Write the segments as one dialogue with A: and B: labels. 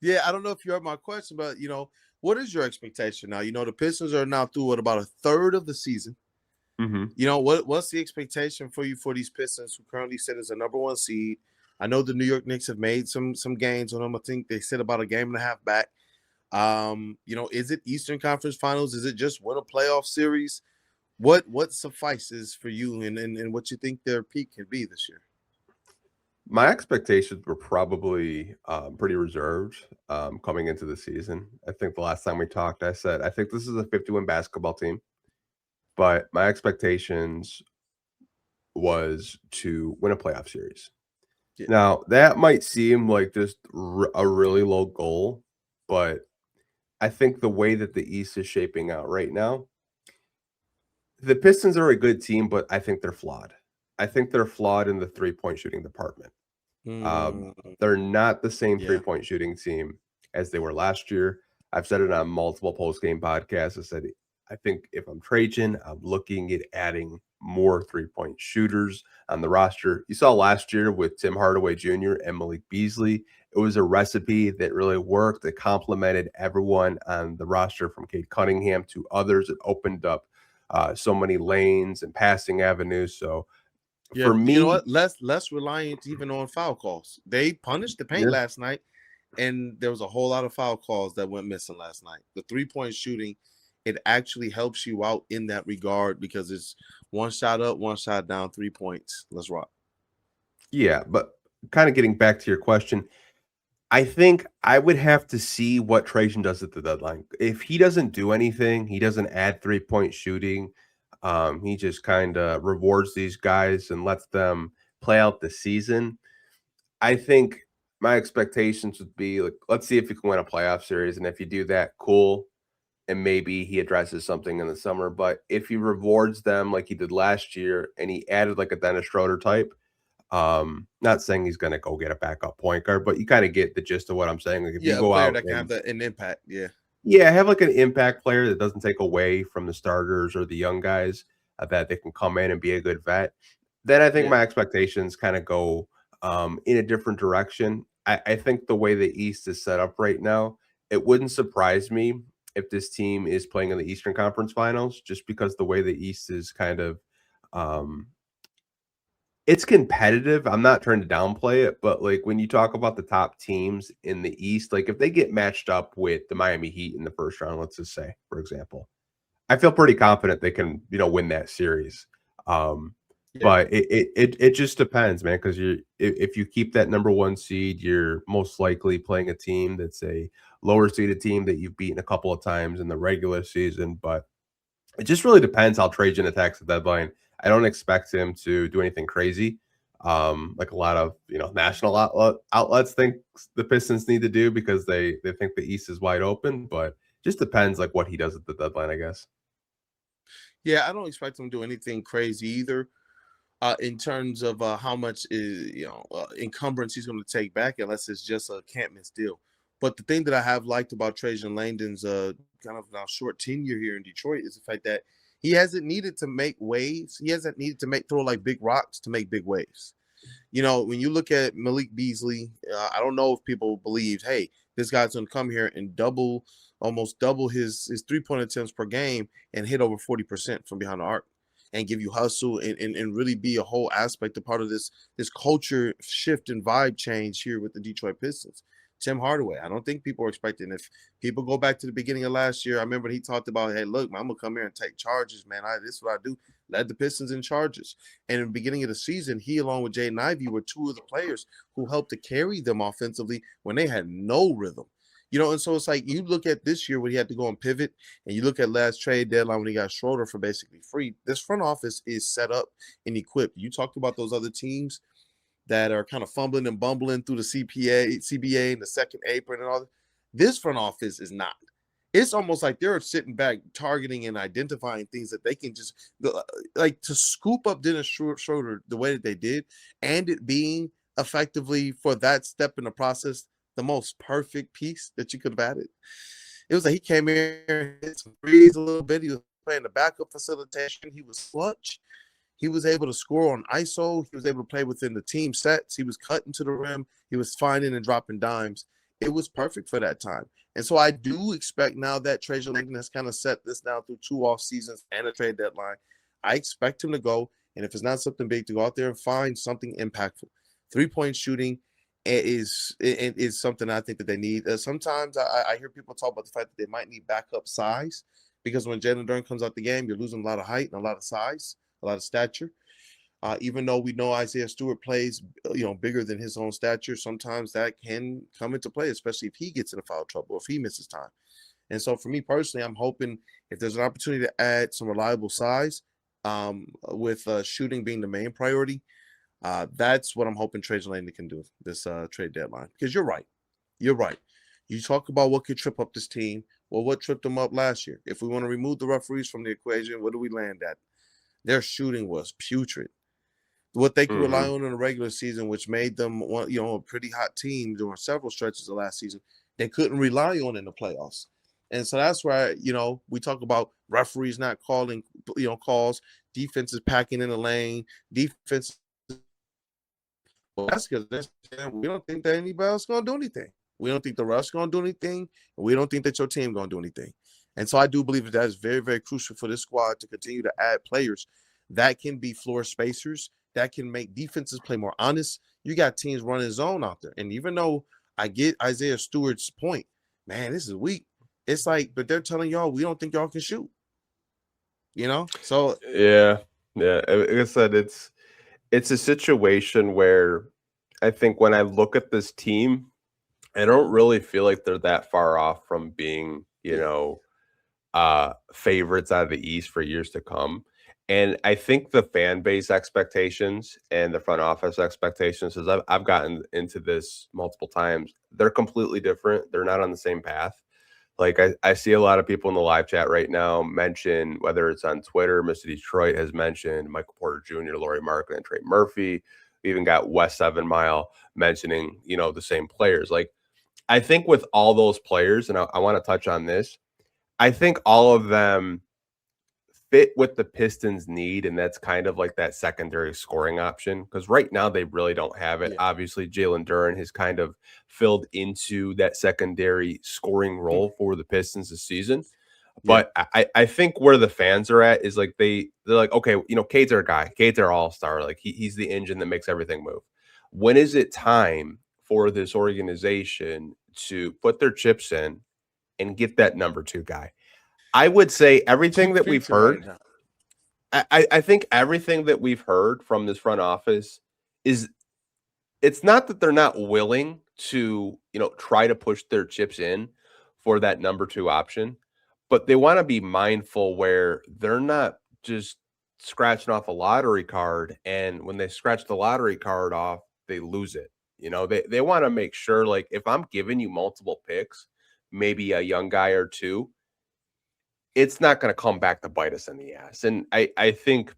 A: Yeah, I don't know if you heard my question, but what is your expectation now? The Pistons are now through about a third of the season.
B: Hmm.
A: What's the expectation for you for these Pistons who currently sit as a number one seed? I know the New York Knicks have made some gains on them. I think they sit about a game and a half back. Is it Eastern Conference Finals? Is it just win a playoff series? What suffices for you and what you think their peak can be this year?
B: My expectations were probably pretty reserved coming into the season. I think the last time we talked, I said I think this is a 50-win basketball team, but my expectations was to win a playoff series.
A: Yeah.
B: Now, that might seem like just a really low goal, but I think the way that the East is shaping out right now, the Pistons are a good team, but I think they're flawed. I think they're flawed in the three-point shooting department.
A: Mm,
B: They're not the same
A: yeah.
B: three-point shooting team as they were last year. I've said it on multiple post-game podcasts. I said, I think if I'm Trajan, I'm looking at adding more three-point shooters on the roster. You saw last year with Tim Hardaway Jr. and Malik Beasley. It was a recipe that really worked. It complemented everyone on the roster from Cade Cunningham to others. It opened up so many lanes and passing avenues. So
A: Yeah,
B: for
A: you know
B: me,
A: what? Less reliant even on foul calls. They punished the paint
B: yeah,
A: last night, and there was a whole lot of foul calls that went missing last night. The 3-point shooting, it actually helps you out in that regard because it's one shot up, one shot down, 3 points. Let's rock.
B: yeah, but kind of getting back to your question, I think I would have to see what Trajan does at the deadline. If he doesn't do anything, he doesn't add three-point shooting. He just kind of rewards these guys and lets them play out the season. I think my expectations would be like, let's see if you can win a playoff series, and if you do that, cool. And maybe he addresses something in the summer. But if he rewards them like he did last year, and he added like a Dennis Schroeder type, not saying he's gonna go get a backup point guard, but you kinda get the gist of what I'm saying. Like, if you
A: Yeah, a
B: go
A: player
B: out
A: that can have
B: and
A: an impact. Yeah.
B: yeah, have like an impact player that doesn't take away from the starters or the young guys, that they can come in and be a good vet, then I think
A: Yeah.
B: my expectations kinda go, in a different direction. I think the way the East is set up right now, it wouldn't surprise me if this team is playing in the Eastern Conference Finals just because the way the East is kind of, um it's competitive. I'm not trying to downplay it, but, like, when you talk about the top teams in the East, like, if they get matched up with the Miami Heat in the first round, let's just say, for example, I feel pretty confident they can, win that series. Um,
A: Yeah.
B: but it just depends, man, because if you keep that number 1 seed, you're most likely playing a team that's a lower seeded team that you've beaten a couple of times in the regular season, but it just really depends how Trajan attacks the deadline. I don't expect him to do anything crazy, like a lot of national outlets think the Pistons need to do because they think the East is wide open. But just depends like what he does at the deadline, I guess.
A: Yeah, I don't expect him to do anything crazy either. In terms of how much encumbrance he's going to take back, unless it's just a can't miss deal. But the thing that I have liked about Trajan Langdon's kind of now short tenure here in Detroit is the fact that he hasn't needed to make waves. He hasn't needed to throw like big rocks to make big waves. When you look at Malik Beasley, I don't know if people believed, hey, this guy's going to come here and almost double his 3-point attempts per game and hit over 40% from behind the arc and give you hustle and really be a whole aspect, a part of this culture shift and vibe change here with the Detroit Pistons. Tim Hardaway, I don't think people are expecting. If people go back to the beginning of last year, I remember he talked about, hey, look, man, I'm gonna come here and take charges, man. This is what I do. Led the Pistons in charges. And in the beginning of the season, he, along with Jaden Ivey, were two of the players who helped to carry them offensively when they had no rhythm. And so it's like you look at this year when he had to go and pivot, and you look at last trade deadline when he got Schroeder for basically free. This front office is set up and equipped. You talked about those other teams that are kind of fumbling and bumbling through the CBA and the second apron and all that. This front office is not. It's almost like they're sitting back, targeting and identifying things that they can just like to scoop up Dennis Schroeder the way that they did, and it being effectively for that step in the process the most perfect piece that you could have added. It was like he came here, hit some threes a little bit. He was playing the backup facilitation. He was clutch. He was able to score on ISO. He was able to play within the team sets. He was cutting to the rim. He was finding and dropping dimes. it was perfect for that time. And so I do expect now that Trajan Langdon has kind of set this down through 2 off seasons and a trade deadline. I expect him to go, and if it's not something big, to go out there and find something impactful. 3-point shooting is something I think that they need. Sometimes I hear people talk about the fact that they might need backup size because when Jalen Duren comes out the game, you're losing a lot of height and a lot of size, a lot of stature. Even though we know Isaiah Stewart plays, bigger than his own stature, sometimes that can come into play, especially if he gets into foul trouble, if he misses time. And so for me personally, I'm hoping if there's an opportunity to add some reliable size, with shooting being the main priority, that's what I'm hoping Trajan Langdon can do this trade deadline. Because you're right. You're right. You talk about what could trip up this team. Well, what tripped them up last year? If we want to remove the referees from the equation, what do we land at? Their shooting was putrid. What they could rely
B: Mhm.
A: on in the regular season, which made them a pretty hot team during several stretches of last season, they couldn't rely on in the playoffs. And so that's why, we talk about referees not calling, calls, defenses packing in the lane, defense. Well, that's because we don't think that anybody else is going to do anything. We don't think the refs going to do anything, and we don't think that your team going to do anything. And so I do believe that is very, very crucial for this squad to continue to add players that can be floor spacers, that can make defenses play more honest. You got teams running zone out there. And even though I get Isaiah Stewart's point, man, this is weak. It's like, but they're telling y'all, we don't think y'all can shoot, So,
B: Yeah. Yeah. Like I said, it's a situation where I think when I look at this team, I don't really feel like they're that far off from being,
A: yeah,
B: favorites out of the East for years to come. And I think the fan base expectations and the front office expectations, as I've gotten into this multiple times, they're completely different. They're not on the same path. Like I see a lot of people in the live chat right now mention, whether it's on Twitter, Mr. Detroit has mentioned Michael Porter Jr., Laurie Markin, and Trey Murphy. We even got West 7 Mile mentioning, the same players. Like I think with all those players, and I want to touch on this, I think all of them fit what the Pistons need, and that's kind of like that secondary scoring option. Because right now they really don't have it.
A: yeah,
B: Obviously, Jalen Duren has kind of filled into that secondary scoring role for the Pistons this season.
A: yeah.
B: But I think where the fans are at is like they're like, okay, Cade's our guy. Cade's our all-star. Like he's the engine that makes everything move. When is it time for this organization to put their chips in and get that number two guy? I would say everything that we've
A: Preaching right
B: heard.
A: now.
B: I think everything that we've heard from this front office is it's not that they're not willing to, try to push their chips in for that number two option, but they want to be mindful where they're not just scratching off a lottery card. And when they scratch the lottery card off, they lose it. They want to make sure, like, if I'm giving you multiple picks, maybe a young guy or two, it's not going to come back to bite us in the ass. And I think,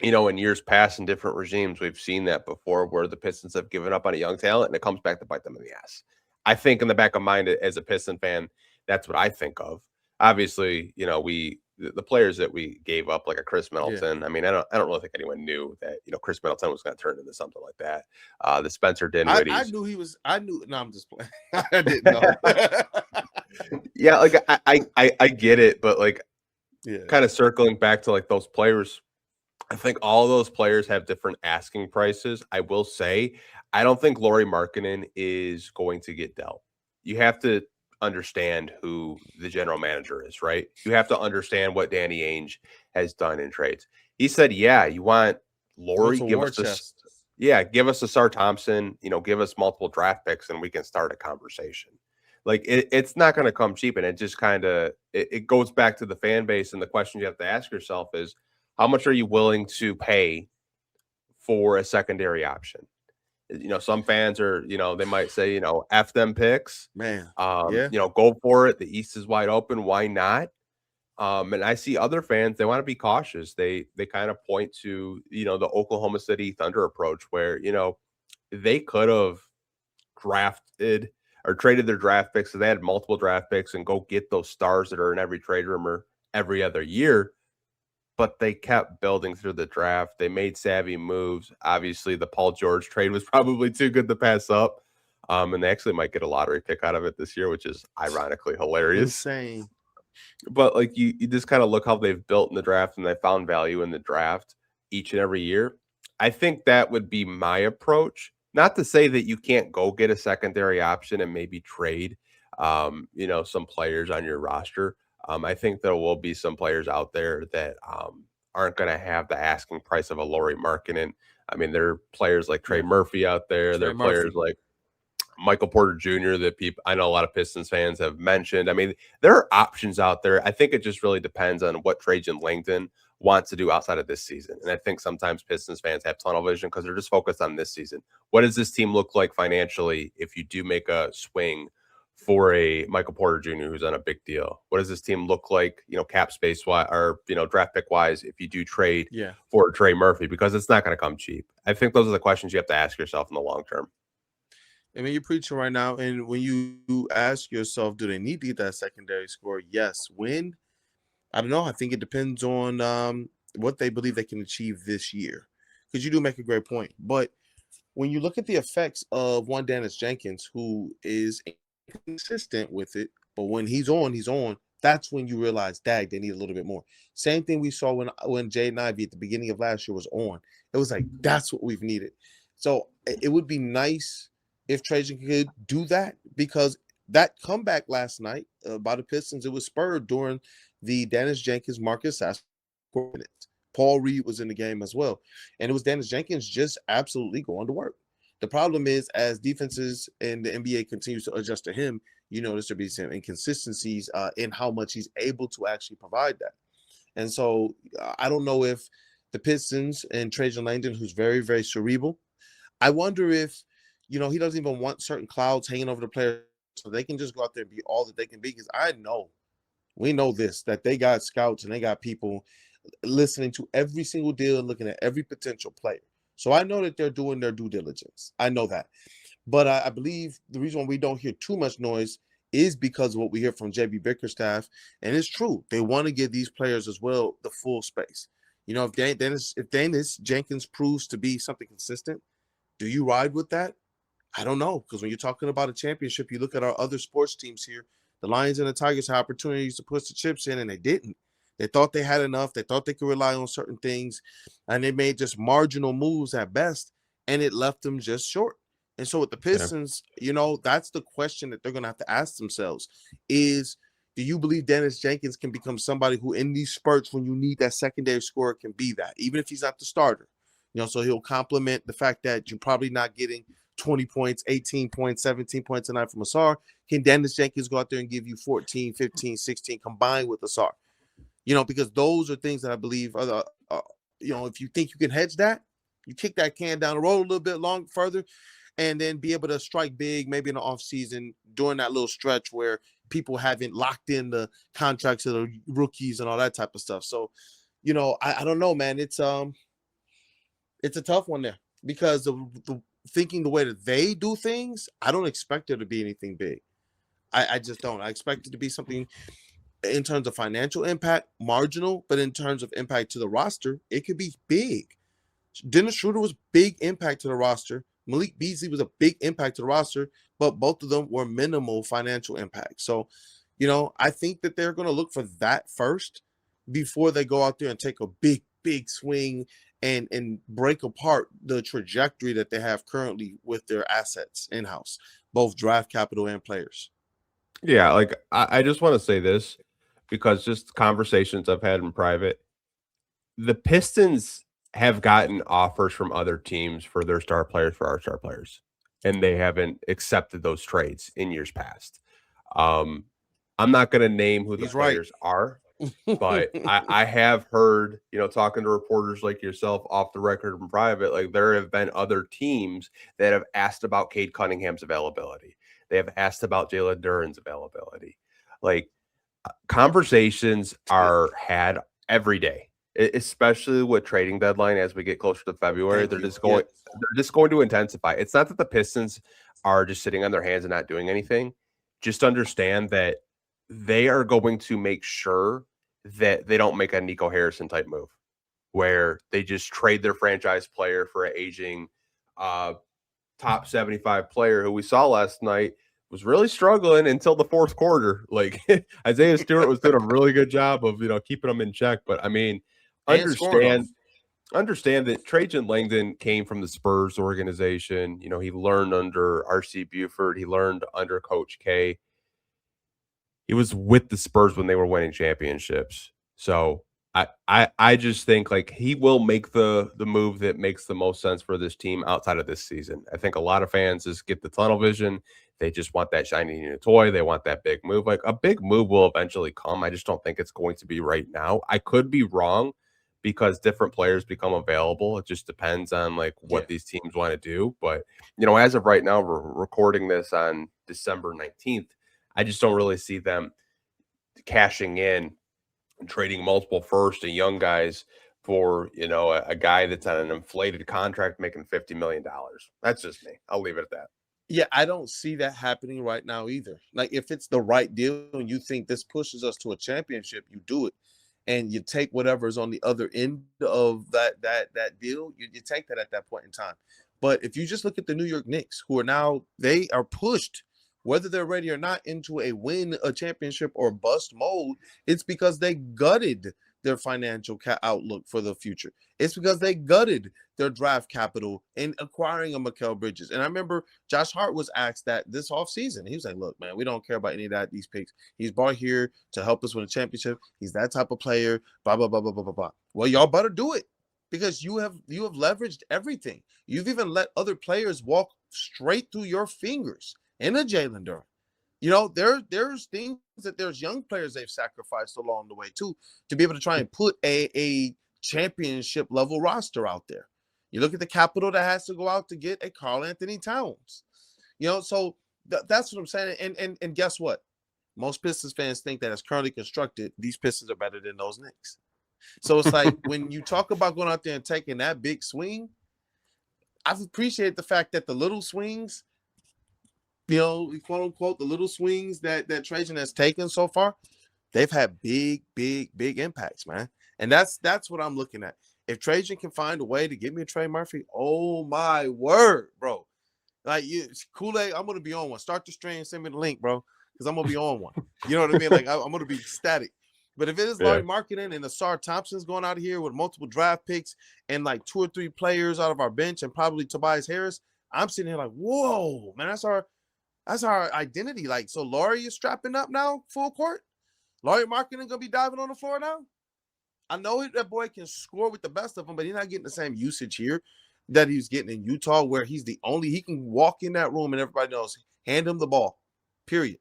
B: in years past in different regimes, we've seen that before where the Pistons have given up on a young talent and it comes back to bite them in the ass. I think in the back of mind as a Piston fan, that's what I think of. Obviously, the players that we gave up, like a Chris
A: Yeah.
B: Middleton. I mean, I don't really think anyone knew that Chris Middleton was going to turn into something like that. The Spencer
A: I
B: Dinwiddie's.
A: knew he was. I knew. No, I'm just playing. I didn't know.
B: Yeah, like I get it, but like
A: Yeah.
B: kind of circling back to like those players, I think all those players have different asking prices. I will say, I don't think Laurie Markkinen is going to get dealt. You have to understand who the general manager is, right? You have to understand what Danny Ainge has done in trades. He said, "Yeah, you want Laurie?
A: What's a
B: Give
A: war
B: us this.
A: chest?
B: Yeah, give us a Sar Thompson. Give us multiple draft picks, and we can start a conversation." Like it's not going to come cheap, and it just kind of it goes back to the fan base, and the question you have to ask yourself is, how much are you willing to pay for a secondary option? Some fans are, they might say, F them picks.
A: Man. Yeah.
B: Go for it. The East is wide open. Why not? And I see other fans, they want to be cautious. They kind of point to, the Oklahoma City Thunder approach where, they could have drafted or traded their draft picks. So they had multiple draft picks and go get those stars that are in every trade rumor every other year, but they kept building through the draft. They made savvy moves. Obviously, the Paul George trade was probably too good to pass up. And they actually might get a lottery pick out of it this year, which is ironically hilarious.
A: Insane.
B: But like you just kind of look how they've built in the draft and they found value in the draft each and every year. I think that would be my approach. Not to say that you can't go get a secondary option and maybe trade, some players on your roster. I think there will be some players out there that aren't going to have the asking price of a Laurie Markkinen. I mean, there are players like Trey
A: Yeah.
B: Murphy out there. There
A: Trey
B: are players
A: Murphy.
B: like Michael Porter Jr. that people I know a lot of Pistons fans have mentioned. I mean, there are options out there. I think it just really depends on what Trajan Langdon wants to do outside of this season. And I think sometimes Pistons fans have tunnel vision because they're just focused on this season. What does this team look like financially if you do make a swing for a Michael Porter Jr. who's on a big deal? What does this team look like, cap space wise or draft pick wise if you do trade
A: Yeah.
B: for Trey Murphy? Because it's not going to come cheap. I think those are the questions you have to ask yourself in the long term.
A: I mean, you're preaching right now, and when you ask yourself, do they need to get that secondary score? Yes. When? I don't know. I think it depends on what they believe they can achieve this year. Because you do make a great point. But when you look at the effects of one Dennis Jenkins, who is consistent with it, but when he's on, he's on. That's when you realize, dag, they need a little bit more. Same thing we saw when Jaden Ivey at the beginning of last year was on. It was like, that's what we've needed. So it would be nice if Trajan could do that, because that comeback last night by the Pistons, it was spurred during the Dennis Jenkins, Marcus Sasser minutes. Paul Reed was in the game as well. And it was Dennis Jenkins just absolutely going to work. The problem is, as defenses in the NBA continues to adjust to him, you notice there be some inconsistencies in how much he's able to actually provide that. And so I don't know if the Pistons and Trajan Langdon, who's very, very cerebral, I wonder if, he doesn't even want certain clouds hanging over the players so they can just go out there and be all that they can be. Because we know this, that they got scouts and they got people listening to every single deal and looking at every potential player. So I know that they're doing their due diligence. I know that. But I believe the reason why we don't hear too much noise is because of what we hear from JB Bickerstaff. And it's true. They want to give these players as well the full space. If Dennis Jenkins proves to be something consistent, do you ride with that? I don't know. Because when you're talking about a championship, you look at our other sports teams here, the Lions and the Tigers had opportunities to push the chips in, and they didn't. They thought they had enough. They thought they could rely on certain things, and they made just marginal moves at best, and it left them just short. And so with the
B: Yeah.
A: Pistons, that's the question that they're going to have to ask themselves is, do you believe Dennis Jenkins can become somebody who in these spurts when you need that secondary scorer can be that, even if he's not the starter? So he'll complement the fact that you're probably not getting 20 points, 18 points, 17 points a night from Asar. Can Dennis Jenkins go out there and give you 14, 15, 16 combined with Asar? Because those are things that I believe are if you think you can hedge that, you kick that can down the road a little bit further, and then be able to strike big maybe in the offseason during that little stretch where people haven't locked in the contracts of the rookies and all that type of stuff. So, I don't know, man. It's a tough one there because the thinking the way that they do things, I don't expect there to be anything big. I just don't. I expect it to be something in terms of financial impact, marginal, but in terms of impact to the roster, it could be big. Dennis Schroeder was big impact to the roster. Malik Beasley was a big impact to the roster, but both of them were minimal financial impact. So, I think that they're going to look for that first before they go out there and take a big, big swing and break apart the trajectory that they have currently with their assets in-house, both draft capital and players.
B: Yeah, like I just want to say this because just conversations I've had in private, the Pistons have gotten offers from other teams for their star players for our star players, and they haven't accepted those trades in years past. Um, I'm not going to name who the
A: He's right.
B: players are, but I have heard, talking to reporters like yourself off the record in private, like there have been other teams that have asked about Cade Cunningham's availability. They have asked about Jalen Duren's availability. Like conversations are had every day, especially with trading deadline as we get closer to February.
A: Thank
B: They're
A: you.
B: just going they're just going to intensify. It's not that the Pistons are just sitting on their hands and not doing anything. Just understand that they are going to make sure that they don't make a Nico Harrison type move where they just trade their franchise player for an aging top 75 player who we saw last night was really struggling until the fourth quarter. Like Isaiah Stewart was doing a really good job of, keeping them in check. But I mean,
A: and scoring on
B: understand
A: them.
B: understand that Trajan Langdon came from the Spurs organization. He learned under RC Buford. He learned under Coach K. He was with the Spurs when they were winning championships. So I just think like he will make the move that makes the most sense for this team outside of this season. I think a lot of fans just get the tunnel vision. They just want that shiny new toy. They want that big move. Like a big move will eventually come. I just don't think it's going to be right now. I could be wrong because different players become available. It just depends on like
A: Yeah,
B: what these teams want to do. But as of right now, we're recording this on December 19th. I just don't really see them cashing in and trading multiple first and young guys for, a guy that's on an inflated contract making $50 million. That's just me. I'll leave it at that.
A: yeah, I don't see that happening right now either. Like if it's the right deal and you think this pushes us to a championship, you do it, and you take whatever is on the other end of that deal. You take that at that point in time. But if you just look at the New York Knicks, who are now they are pushed, whether they're ready or not, into a championship or bust mode, it's because they gutted their financial outlook for the future. It's because they gutted their draft capital in acquiring a Mikal Bridges. And I remember Josh Hart was asked that this offseason. He was like, look, man, we don't care about any of these picks. He's brought here to help us win a championship. He's that type of player, blah, blah, blah, blah, blah, blah, blah. Well, y'all better do it because you have leveraged everything. You've even let other players walk straight through your fingers in a Jalen Durham. There's things that there's young players they've sacrificed along the way too to be able to try and put a championship level roster out there. You look at the capital that has to go out to get a Karl Anthony Towns. So that's what I'm saying. And guess what? Most Pistons fans think that as currently constructed, these Pistons are better than those Knicks. So it's like when you talk about going out there and taking that big swing, I've appreciated the fact that the little swings, quote unquote, the little swings that Trajan has taken so far, they've had big, big, big impacts, man. And that's what I'm looking at. If Trajan can find a way to get me a Trey Murphy, oh my word, bro. Like Kool-Aid, I'm gonna be on one. Start the stream, send me the link, bro, because I'm gonna be on one. You know what I mean? Like I'm gonna be ecstatic. But if it is Larry Marketing and Asar Thompson's going out of here with multiple draft picks and like 2 or 3 players out of our bench and probably Tobias Harris, I'm sitting here like, whoa, man, that's our identity. Like, so Laurie is strapping up now, full court. Laurie Marketing gonna be diving on the floor now. I know that boy can score with the best of them, but he's not getting the same usage here that he's getting in Utah, where he can walk in that room and everybody knows, hand him the ball, period.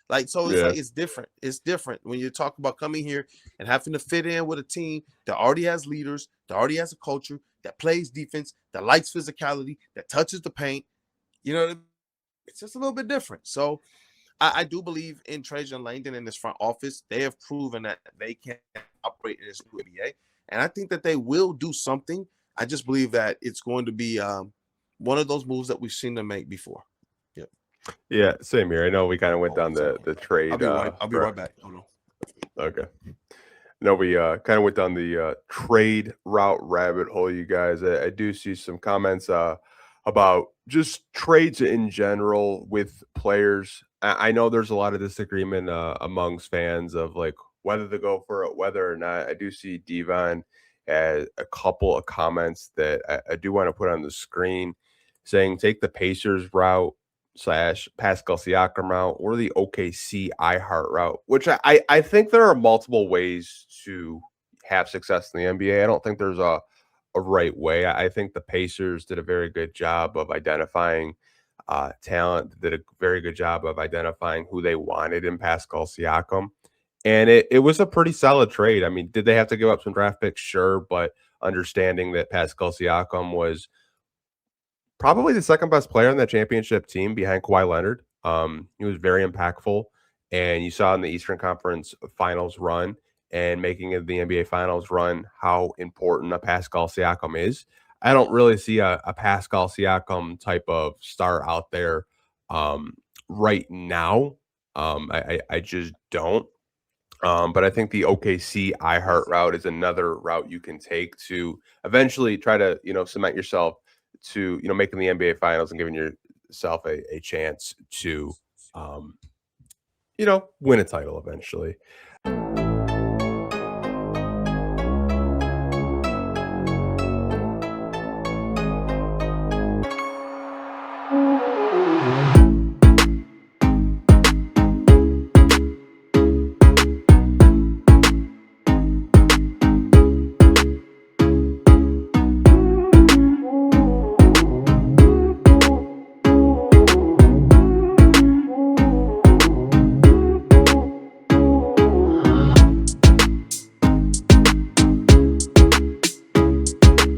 A: Like, so it's like, it's different. It's different when you talk about coming here and having to fit in with a team that already has leaders, that already has a culture, that plays defense, that likes physicality, that touches the paint. You know what I mean? It's just a little bit different. So I do believe in Trajan Langdon in this front office. They have proven that they can operate in this new NBA. And I think that they will do something. I just believe that it's going to be one of those moves that we've seen them make before. Yeah.
B: Yeah, same here. I know we kind of went down the trade.
A: I'll be right back. Hold on.
B: Okay. No, we kind of went down the trade route rabbit hole, you guys. I do see some comments about just trades in general with players. I know there's a lot of disagreement amongst fans of like whether to go for it, whether or not. I do see Devon has a couple of comments that I do want to put on the screen saying take the Pacers route / Pascal Siakam route or the OKC iHeart route, which I think there are multiple ways to have success in the NBA. I don't think there's a right way. I think the Pacers did a very good job of identifying talent, did a very good job of identifying who they wanted in Pascal Siakam. And it was a pretty solid trade. I mean, did they have to give up some draft picks? Sure, but understanding that Pascal Siakam was probably the second best player on that championship team behind Kawhi Leonard. He was very impactful, and you saw in the Eastern Conference Finals run and making it the NBA Finals run how important a Pascal Siakam is. I don't really see a Pascal Siakam type of star out there right now. I just don't. But I think the OKC iHeart route is another route you can take to eventually try to, cement yourself to making the NBA Finals and giving yourself a chance to um, win a title eventually.